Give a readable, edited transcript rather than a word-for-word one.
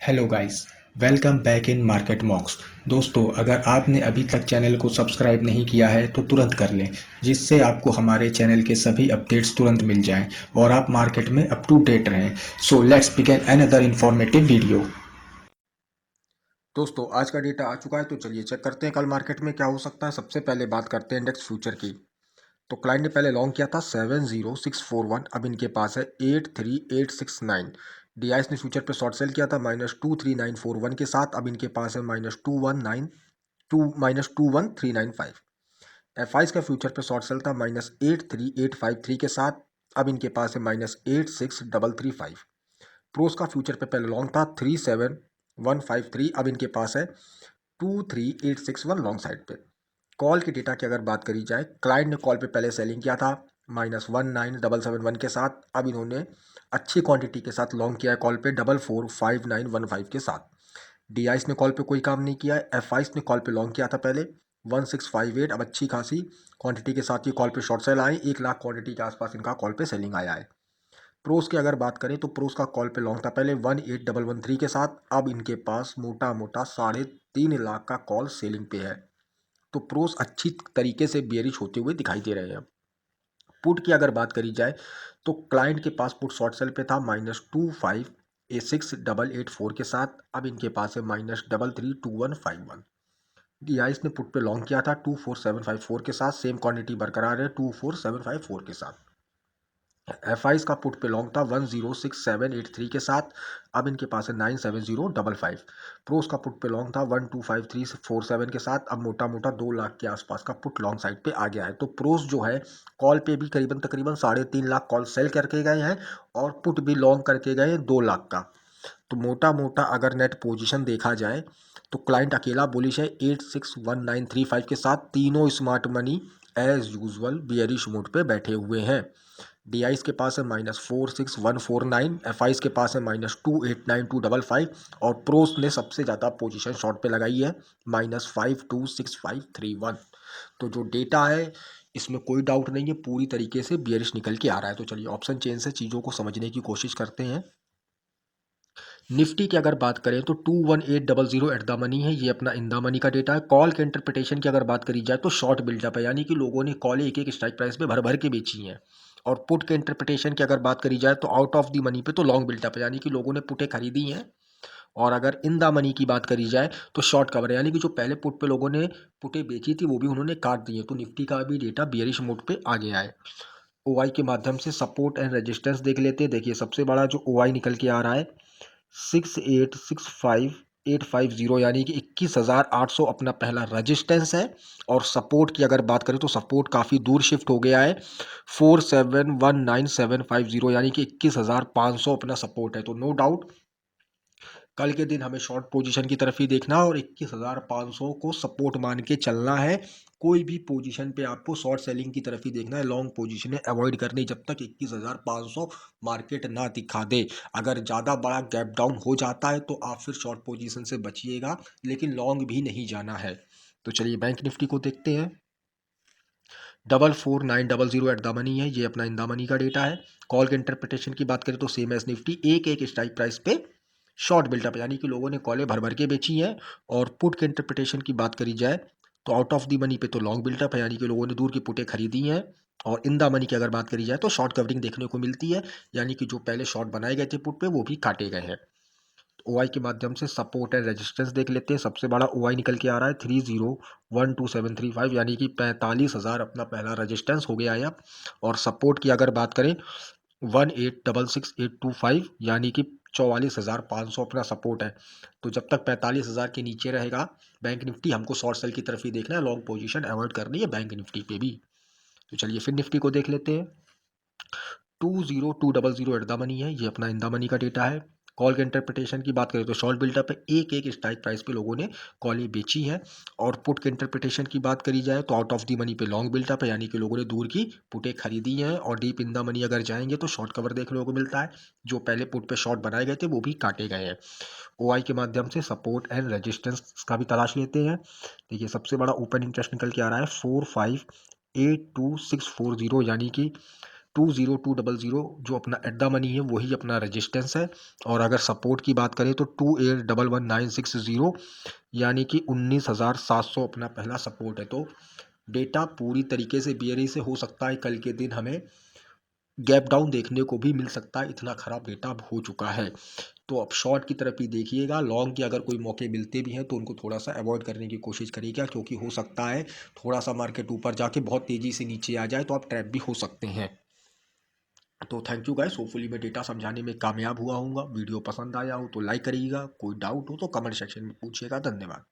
Hello guys, welcome back in market मॉक्स। दोस्तों, अगर आपने अभी तक चैनल को सब्सक्राइब नहीं किया है तो तुरंत कर लें, जिससे आपको हमारे चैनल के सभी अपडेट्स तुरंत मिल जाएं और आप मार्केट में अप टू डेट रहें। So let's begin another informative video. दोस्तों आज का डेटा आ चुका है तो चलिए चेक करते हैं कल मार्केट में क्या हो सकता है। सबसे पहले बात करते हैं इंडेक्स फ्यूचर की। तो क्लाइंट ने पहले लॉन्ग किया था 70641, अब इनके पास है 83869। डीआईएस ने फ्यूचर पे शॉर्ट सेल किया था -23941 के साथ, अब इनके पास है -21395। एफआईस का फ्यूचर पे शॉर्ट सेल था -83853 के साथ, अब इनके पास है -86335। प्रोस का फ्यूचर पे पहले लॉन्ग था 37153, अब इनके पास है 23861 लॉन्ग साइड पे। कॉल के डेटा की अगर बात करी जाए, क्लाइंट ने कॉल पे पहले सेलिंग किया था -19771 के साथ, अब इन्होंने अच्छी क्वांटिटी के साथ लॉन्ग किया है कॉल पे 445915 के साथ। डीआईस ने कॉल पे कोई काम नहीं किया है। एफआईस ने कॉल पे लॉन्ग किया था पहले 1658, अब अच्छी खासी क्वांटिटी के साथ ये कॉल पे शॉर्ट सेल आए, 1 लाख क्वांटिटी के आसपास इनका कॉल पे सेलिंग आया है। प्रोस की अगर बात करें तो प्रोस का कॉल पे लॉन्ग था पहले 18113 के साथ, अब इनके पास मोटा मोटा 3.5 लाख का कॉल सेलिंग पे है। तो प्रोस अच्छी तरीके से बेयरिश होते हुए दिखाई दे रहे हैं। पुट की अगर बात करी जाए तो क्लाइंट के पास पुट शॉर्ट सेल पे था -25 A6884 के साथ, अब इनके पास है -332151। डीआईएस ने पुट पे लॉन्ग किया था 24754 के साथ, सेम क्वांटिटी बरकरार है 24754 के साथ। एफआईस का पुट पे लॉन्ग था 106783 के साथ, अब इनके पास है 97055। प्रोस का पुट पे लॉन्ग था 125347 के साथ, अब मोटा मोटा 2 लाख के आसपास का पुट लॉन्ग साइड पे आ गया है। तो प्रोस जो है कॉल पे भी करीबन तकरीबन 3.5 लाख कॉल सेल करके गए हैं और पुट भी लॉन्ग करके गए 2 लाख का। तो मोटा मोटा अगर नेट पोजीशन देखा जाए तो क्लाइंट अकेला बुलिश है 861935 के साथ, तीनों smart money as usual bearish mode पे बैठे हुए हैं। डीआईस के पास है -46149, एफआईस के पास है -289255 और प्रोस ने सबसे ज़्यादा पोजीशन शॉर्ट पे लगाई है -526531। तो जो डेटा है इसमें कोई डाउट नहीं है, पूरी तरीके से बियरिश निकल के आ रहा है। तो चलिए ऑप्शन चेन से चीज़ों को समझने की कोशिश करते हैं। निफ्टी की अगर बात करें तो 21800 एट द मनी है, ये अपना इन द मनी का डेटा है। कॉल के इंटरप्रिटेशन की अगर बात करी जाए तो शॉर्ट बिल्डअप है, यानी कि लोगों ने कॉल एक एक स्ट्राइक प्राइस पे भर भर के बेची हैं। और पुट के इंटरप्रिटेशन की अगर बात करी जाए तो आउट ऑफ द मनी पे तो लॉन्ग बिल्डअप है, यानी कि लोगों ने पुटें खरीदी हैं। और अगर इन द मनी की बात करी जाए तो शॉर्ट कवर है, यानी कि जो पहले पुट पे लोगों ने पुटें बेची थी वो भी उन्होंने काट दी है। तो निफ्टी का भी डेटा बियरिश मोड पे आ गया है। ओआई के माध्यम से सपोर्ट एंड रेजिस्टेंस देख लेते हैं। देखिए सबसे बड़ा जो ओआई निकल के आ रहा है 6865850, यानी कि 21,800 अपना पहला रजिस्टेंस है। और सपोर्ट की अगर बात करें तो सपोर्ट काफ़ी दूर शिफ्ट हो गया है 4719,750, यानी कि 21,500 अपना सपोर्ट है। तो नो डाउट कल के दिन हमें शॉर्ट पोजीशन की तरफ ही देखना है और 21,500 को सपोर्ट मान के चलना है। कोई भी पोजीशन पे आपको शॉर्ट सेलिंग की तरफ ही देखना है, लॉन्ग पोजीशनें अवॉइड करनी जब तक 21,500 मार्केट ना दिखा दे। अगर ज़्यादा बड़ा गैप डाउन हो जाता है तो आप फिर शॉर्ट पोजीशन से बचिएगा, लेकिन लॉन्ग भी नहीं जाना है। तो चलिए बैंक निफ्टी को देखते हैं। 44900 एट द मनी है, ये अपना इन द मनी का डेटा है। कॉल के इंटरप्रिटेशन की बात करें तो सेम एस निफ्टी, एक एक स्ट्राइक प्राइस पे शॉर्ट बिल्टअप, यानी कि लोगों ने कॉलें भर भर के बेची हैं। और पुट के इंटरप्रिटेशन की बात करी जाए तो आउट ऑफ द मनी पे तो लॉन्ग बिल्टअप है, यानी कि लोगों ने दूर की पुटें खरीदी हैं। और इन द मनी की अगर बात करी जाए तो शॉर्ट कवरिंग देखने को मिलती है, यानी कि जो पहले शॉर्ट बनाए गए थे पुट पे वो भी काटे गए हैं। ओआई के माध्यम से सपोर्ट एंड रेजिस्टेंस देख लेते हैं। सबसे बड़ा ओआई निकल के आ रहा है 3012,735, यानी कि 45,000 अपना पहला रेजिस्टेंस हो गया है अब। और सपोर्ट की अगर बात करें 1866825, यानी कि 44,500 अपना सपोर्ट है। तो जब तक 45,000 के नीचे रहेगा बैंक निफ्टी, हमको शॉर्ट सेल की तरफ ही देखना है, लॉन्ग पोजीशन अवॉइड करनी है बैंक निफ्टी पे भी। तो चलिए फिर निफ्टी को देख लेते हैं। 20200 एट द मनी है, ये अपना इन द मनी का डेटा है। कॉल के इंटरप्रिटेशन की बात करें तो शॉर्ट बिल्टअप है, एक एक स्ट्राइक प्राइस पे लोगों ने कॉलें बेची है। और पुट के इंटरप्रिटेशन की बात करी जाए तो आउट ऑफ द मनी पे लॉन्ग बिल्टअप है, यानी कि लोगों ने दूर की पुटें खरीदी हैं। और डीप इन द मनी अगर जाएंगे तो शॉर्ट कवर देखने को मिलता है, जो पहले पुट पे शॉर्ट बनाए गए थे वो भी काटे गए हैं। ओआई के माध्यम से सपोर्ट एंड रेजिस्टेंस का भी तलाश लेते हैं। देखिए सबसे बड़ा ओपन इंटरेस्ट निकल के आ रहा है 4582,640, यानी कि 20200 जो अपना एट द मनी है वही अपना रेजिस्टेंस है। और अगर सपोर्ट की बात करें तो 2811,960 यानी कि 19,700 अपना पहला सपोर्ट है। तो डेटा पूरी तरीके से बेयरिश से हो सकता है कल के दिन हमें गैप डाउन देखने को भी मिल सकता है, इतना खराब डेटा अब हो चुका है। तो अब शॉर्ट की तरफ ही देखिएगा, लॉन्ग के अगर कोई मौके मिलते भी हैं तो उनको थोड़ा सा अवॉइड करने की कोशिश करिएगा, क्योंकि हो सकता है थोड़ा सा मार्केट ऊपर जाके बहुत तेज़ी से नीचे आ जाए तो आप ट्रैप भी हो सकते हैं। तो थैंक यू गाइस, होपफुली मैं डेटा समझाने में कामयाब हुआ हूँ। वीडियो पसंद आया हो तो लाइक करिएगा, कोई डाउट हो तो कमेंट सेक्शन में पूछिएगा। धन्यवाद।